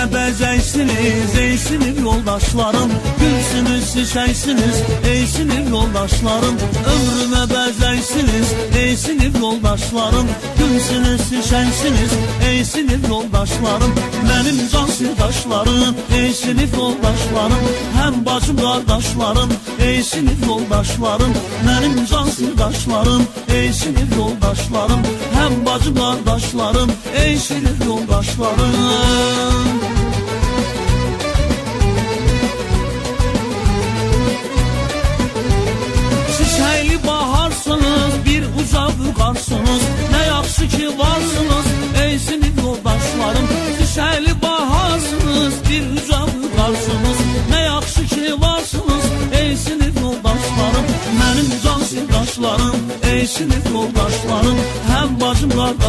Ömrüme bəzəysiniz ey sinif yoldaşlarım, gülsünüz çiçəksiniz ey sinif yoldaşlarım. Ömrüme bəzəysiniz ey sinif yoldaşlarım, gülsünüz çiçəksiniz ey sinif yoldaşlarım. Mənim can sirdaşlarım ey sinif yoldaşlarım, həm bacım qardaşlarım ey sinif yoldaşlarım. Mənim can sirdaşlarım ey sinif yoldaşlarım, həm bacım qardaşlarım ey sinif yoldaşlarım. Çiçəkli baharsınız, bir uca vüqarsınız, nə yaxşı ki varsınız ey sinif yoldaşlarım. Çiçəkli baharsınız, bir uca vüqarsınız, nə yaxşı ki varsınız ey sinif yoldaşlarım. Mənim can sirdaşlarım ey sinif yoldaşlarım, həm bacım qardaşlarım.